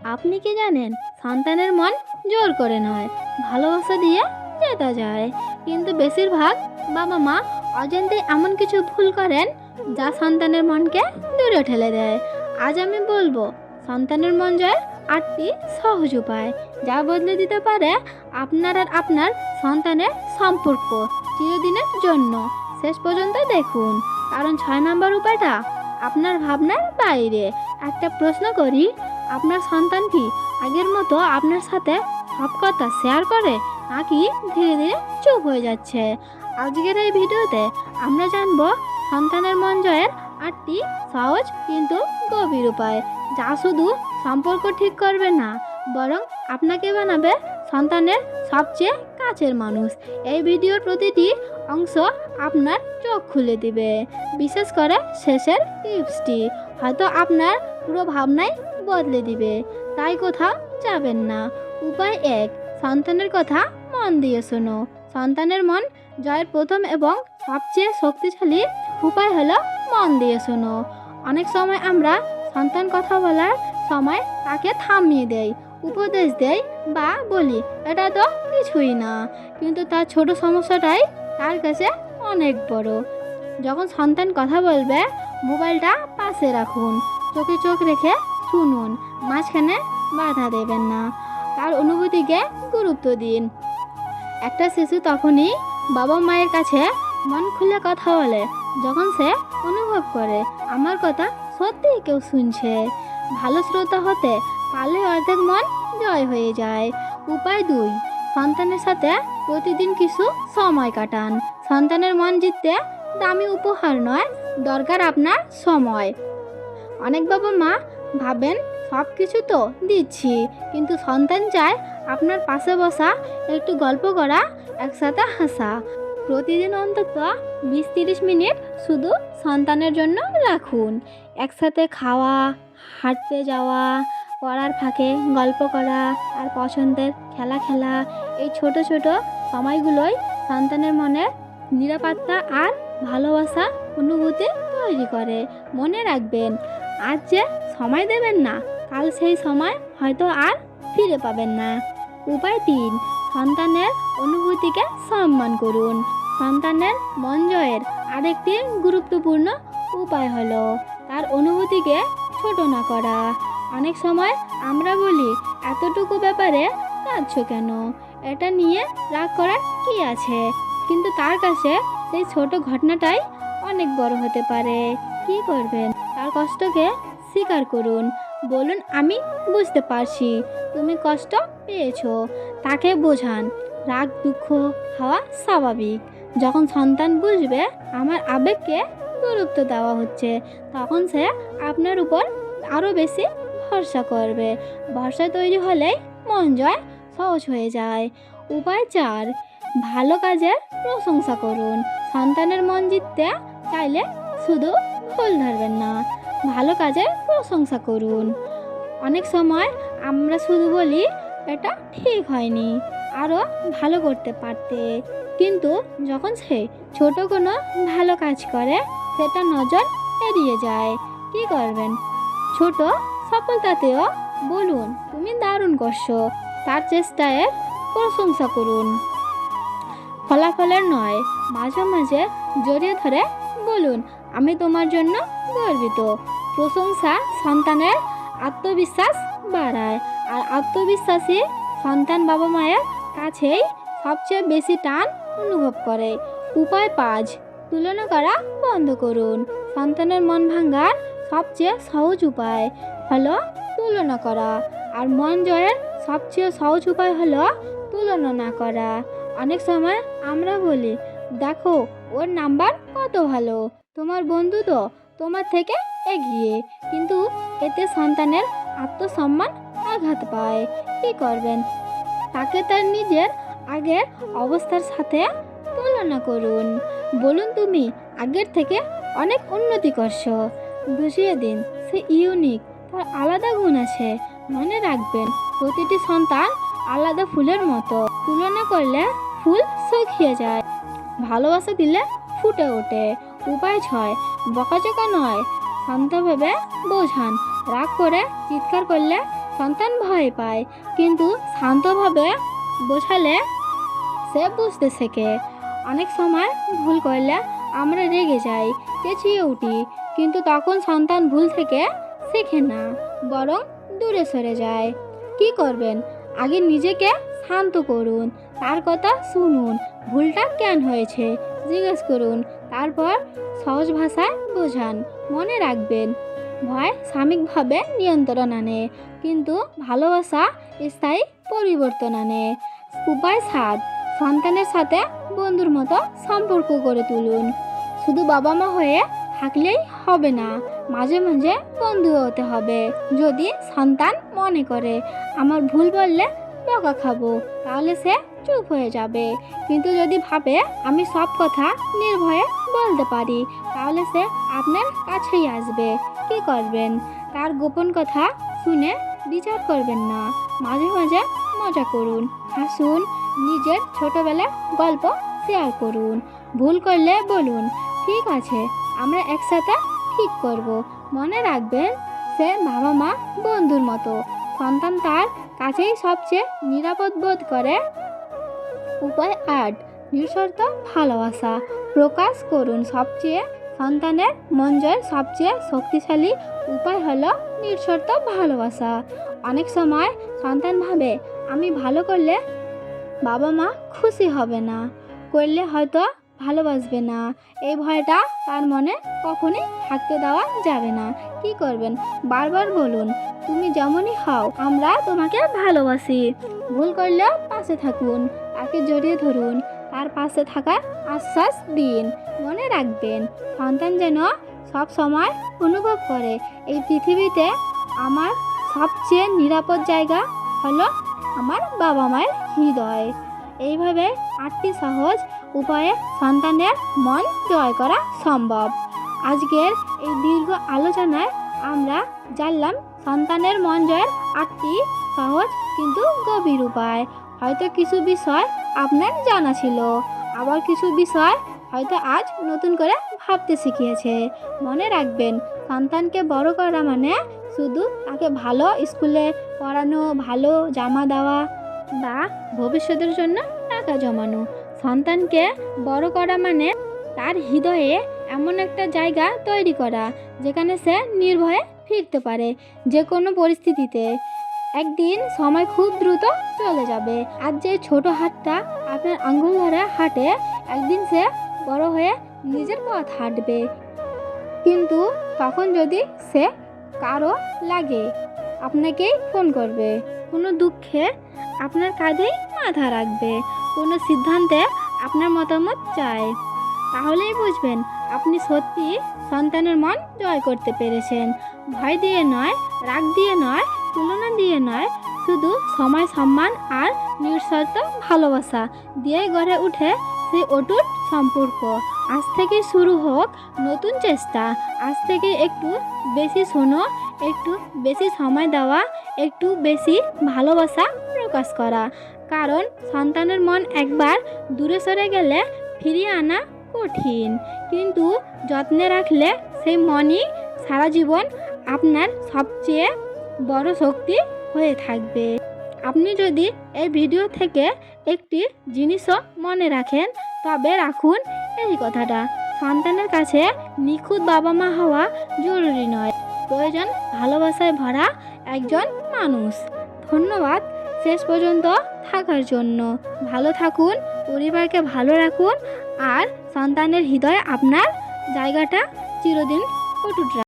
আপনি কি জানেন, সন্তানের মন জোর করে নয়, ভালোবাসা দিয়ে জেতা যায়। কিন্তু বেশিরভাগ বাবা মা অজান্তে এমন কিছু ভুল করেন যা সন্তানের মনকে দূরে ঠেলে দেয়। আজ আমি বলবো সন্তানের মন জয়ের 8টি সহজ উপায়, যা বদলে দিতে পারে আপনার আর আপনার সন্তানের সম্পর্ক চিরদিনের জন্য। শেষ পর্যন্ত দেখুন, কারণ 6 নম্বর উপায়টা আপনার ভাবনার বাইরে। একটা প্রশ্ন করি, আপনার সন্তান কি আগের মতো আপনার সাথে সব কথা শেয়ার করে, নাকি ধীরে ধীরে চুপ হয়ে যাচ্ছে? আজকের এই ভিডিওতে আমরা জানবো সন্তানের মন জয়ের 8টি সহজ কিন্তু গভীর উপায়, যা শুধু সম্পর্ক ঠিক করবে না, বরং আপনাকে বানাবে সন্তানের সবচেয়ে কাছের মানুষ। এই ভিডিওর প্রতিটি অংশ আপনার চোখ খুলে দিবে, বিশেষ করে শেষের টিপসটি হয়তো আপনার পুরো ভাবনাই বদলে দিবে। তাই কোথাও যাবেন না। উপায় 1, সন্তানের কথা মন দিয়ে শোনো। সন্তানের মন জয়ের প্রথম এবং সবচেয়ে শক্তিশালী উপায় হলো মন দিয়ে শোনো। অনেক সময় আমরা সন্তান কথা বলার সময় তাকে থামিয়ে দেই, উপদেশ দেই বা বলি এটা তো কিছুই না, কিন্তু তার ছোট সমস্যাটাই তার কাছে অনেক বড়। যখন সন্তান কথা বলবে, মোবাইলটা পাশে রাখুন, চোখে চোখ রেখে শুনুন, মাঝখানে বাধা দেবেন না। তার অনুভূতিকে গুরুত্ব দিন। একটা শিশু তখনই বাবা মায়ের কাছে মন খুলে কথা বলে যখন সে অনুভব করে আমার কথা সত্যিই কেউ শুনছে। ভালো শ্রোতা হতে পারলে অর্ধেক মন জয় হয়ে যায়। উপায় 2, সন্তানের সাথে প্রতিদিন কিছু সময় কাটান। সন্তানের মন জিততে দামি উপহার নয়, দরকার আপনার সময়। অনেক বাবা মা ভাবেন সব কিছু তো দিচ্ছি, কিন্তু সন্তান চায় আপনার পাশে বসা, একটু গল্প করা, একসাথে হাসা। প্রতিদিন অন্তত 20-30 মিনিট শুধু সন্তানের জন্য রাখুন। একসাথে খাওয়া, হাঁটতে যাওয়া, পড়ার ফাঁকে গল্প করা আর পছন্দের খেলা খেলা। এই ছোট ছোট সময়গুলোই সন্তানের মনে নিরাপত্তা আর ভালোবাসা অনুভূতি তৈরি করে। মনে রাখবেন, আজ যে সময় দেবেন না, কাল সেই সময় হয়তো আর ফিরে পাবেন না। উপায় 3, সন্তানের অনুভূতিকে সম্মান করুন। সন্তানের মন জয়ের আরেকটি গুরুত্বপূর্ণ উপায় হলো তার অনুভূতিকে ছোট না করা। অনেক সময় আমরা বলি এতটুকু ব্যাপারে কাঁদছো কেন, এটা নিয়ে রাগ করার কি আছে, কিন্তু তার কাছে সেই ছোট ঘটনাটাই অনেক বড় হতে পারে। কি করবেন? তার কষ্টকে স্বীকার করুন। বলুন আমি বুঝতে পারছি তুমি কষ্ট পেয়েছো। তাকে বোঝান রাগ দুঃখ হওয়া স্বাভাবিক। যখন সন্তান বুঝবে আমার আবেগকে গুরুত্ব দেওয়া হচ্ছে, তখন সে আপনার উপর আরও বেশি ভরসা করবে। ভরসা তৈরি হলেই মন জয় সহজ হয়ে যায়। উপায় 4, ভালো কাজের প্রশংসা করুন। সন্তানের মন জিততে চাইলে শুধু ভুল ধরবেন না, ভালো কাজের প্রশংসা করুন। অনেক সময় আমরা শুধু বলি এটা ঠিক হয়নি, আরও ভালো করতে পারতে, কিন্তু যখন সে ছোট কোনো ভালো কাজ করে সেটা নজর এড়িয়ে যায়। কি করবেন? ছোট সফলতাতেও বলুন তুমি দারুণ করছো, তার চেষ্টায় প্রশংসা করুন, ফলাফলের নয়। মাঝে মাঝে জড়িয়ে ধরে বলুন আমি তোমার জন্য গর্বিত। প্রশংসা সন্তানের আত্মবিশ্বাস বাড়ায়, আর আত্মবিশ্বাসী সন্তান বাবা মায়ের কাছেই সবচেয়ে বেশি টান অনুভব করে। উপায় 5, তুলনা করা বন্ধ করুন। সন্তানের মন ভাঙার সবচেয়ে সহজ উপায় হলো তুলনা করা, আর মন জয়ের সবচেয়ে সহজ উপায় হলো তুলনা না করা। অনেক সময় আমরা বলি দেখো ওর নাম্বার কত ভালো, তোমার বন্ধু তো তোমার থেকে এগিয়ে, কিন্তু এতে সন্তানের আত্মসম্মান আঘাত পায়। কি করবেন? তাকে তার নিজের আগের অবস্থার সাথে তুলনা করুন। বলুন তুমি আগের থেকে অনেক উন্নতি করছো। বুঝিয়ে দিন সে ইউনিক, তার আলাদা গুণ আছে। মনে রাখবেন প্রতিটি সন্তান আলাদা ফুলের মতো। তুলনা করলে ফুল শুকিয়ে যায়, ভালোবাসা দিলে ফুটে ওঠে। উপায় 6, বকাঝকা নয়, শান্তভাবে বোঝান। রাগ করে চিৎকার করলে সন্তান ভয় পায়, কিন্তু শান্তভাবে বোঝালে সে বুঝতে শেখে। অনেক সময় ভুল করলে আমরা রেগে যাই, চেঁচিয়ে উঠি, কিন্তু তখন সন্তান ভুল থেকে শেখে না, বরং দূরে সরে যায়। কি করবেন? আগে নিজেকে শান্ত করুন, তার কথা শুনুন, ভুলটা কেন হয়েছে জিজ্ঞেস করুন, তারপর সহজ ভাষায় বোঝান। মনে রাখবেন, ভয় সাময়িকভাবে নিয়ন্ত্রণ আনে, কিন্তু ভালোবাসা স্থায়ী পরিবর্তন আনে। উপায় 7, সন্তানের সাথে বন্ধুর মতো সম্পর্ক গড়ে তুলুন। শুধু বাবা মা হয়ে থাকলেই হবে না, মাঝে মাঝে বন্ধু হতে হবে। যদি সন্তান মনে করে আমার ভুল বললে বকা খাবো, তাহলে সে চুপ হয়ে যাবে। কিন্তু যদি ভাবে আমি সব কথা নির্ভয়ে বলতে পারি, তাহলে সে আপনার কাছেই আসবে। কি করবেন? তার গোপন কথা শুনে বিচার করবেন না, মাঝে মাঝে মজা করুন, হাসুন, নিজের ছোটবেলার গল্প শেয়ার করুন। ভুল করলে বলুন, ঠিক আছে, আমরা একসাথে ঠিক করব। মনে রাখবেন, সে বাবা মা বন্ধুর মতো, সন্তান তার কাছেই সবচেয়ে নিরাপদ বোধ করে। উপায় 8, নিঃশর্ত ভালোবাসা প্রকাশ করুন। সন্তানের মন জয়ের সবচেয়ে শক্তিশালী উপায় হলো নিঃশর্ত ভালোবাসা। অনেক সময় সন্তান ভাবে আমি ভালো করলে বাবা মা খুশি হবে না, করলে হয়তো ভালোবাসবে না। এই ভয়টা তার মনে কখনোই থাকতে দেওয়া যাবে না। কি করবেন? বারবার বলুন, তুমি যেমনই হও আমরা তোমাকে ভালোবাসি। ভুল করলেও পাশে থাকুন, তাকে জড়িয়ে ধরুন, তার পাশে থাকার আশ্বাস দিন। মনে রাখবেন, সন্তান যেন সব সময় অনুভব করে এই পৃথিবীতে আমার সবচেয়ে নিরাপদ জায়গা হলো আমার বাবা মায়ের হৃদয়। এইভাবে 8টি সহজ উপায়ে সন্তানের মন জয় করা সম্ভব। আজকের এই দীর্ঘ আলোচনায় আমরা জানলাম সন্তানের মন জয়ের 8টি সহজ কিন্তু গভীর উপায়। হয়তো কিছু বিষয় আপনার জানা ছিল, আবার কিছু বিষয় হয়তো আজ নতুন করে ভাবতে শিখিয়েছে। মনে রাখবেন, সন্তানকে বড় করা মানে শুধু তাকে ভালো স্কুলে পড়ানো, ভালো জামা দেওয়া বা ভবিষ্যতের জন্য টাকা জমানো। সন্তানকে বড় করা মানে তার হৃদয়ে এমন একটা জায়গা তৈরি করা যেখানে সে নির্ভয়ে ফিরতে পারে যে কোনো পরিস্থিতিতে। একদিন সময় খুব দ্রুত চলে যাবে, আর যে ছোট হাতটা আপনার আঙ্গুল ধরে হাঁটে, একদিন সে বড় হয়ে নিজের পথ হাঁটবে। কিন্তু তখন যদি সে কারো লাগে আপনাকেই ফোন করবে, কোনো দুঃখে আপনার কাঁধেই মাথা রাখবে, কোনো সিদ্ধান্তে আপনার মতামত চায়, তাহলেই বুঝবেন আপনি সত্যি সন্তানের মন জয় করতে পেরেছেন। ভয় দিয়ে নয়, রাগ দিয়ে নয়, তুলনা দিয়ে নয়, শুধু সময়, সম্মান আর নিঃশর্ত ভালোবাসা দিয়ে গড়ে উঠে সেই অটুট সম্পর্ক। আজ থেকে শুরু হোক নতুন চেষ্টা। আজ থেকে একটু বেশি শোনো, একটু বেশি সময় দেওয়া, একটু বেশি ভালোবাসা প্রকাশ করা। কারণ সন্তানের মন একবার দূরে সরে গেলে ফিরিয়ে আনা কঠিন, কিন্তু যত্নে রাখলে সেই মনই সারা জীবন আপনার সবচেয়ে বড় শক্তি হয়ে থাকবে। আপনি যদি এই ভিডিও থেকে একটি জিনিসও মনে রাখেন, তবে রাখুন এই কথাটা, সন্তানের কাছে নিখুঁত বাবা মা হওয়া জরুরি নয়, প্রয়োজন ভালোবাসায় ভরা একজন মানুষ। ধন্যবাদ শেষ পর্যন্ত থাকার জন্য। ভালো থাকুন, পরিবারকে ভালো রাখুন, আর সন্তানের হৃদয়ে আপনার জায়গাটা চিরদিন অটুট রাখুন।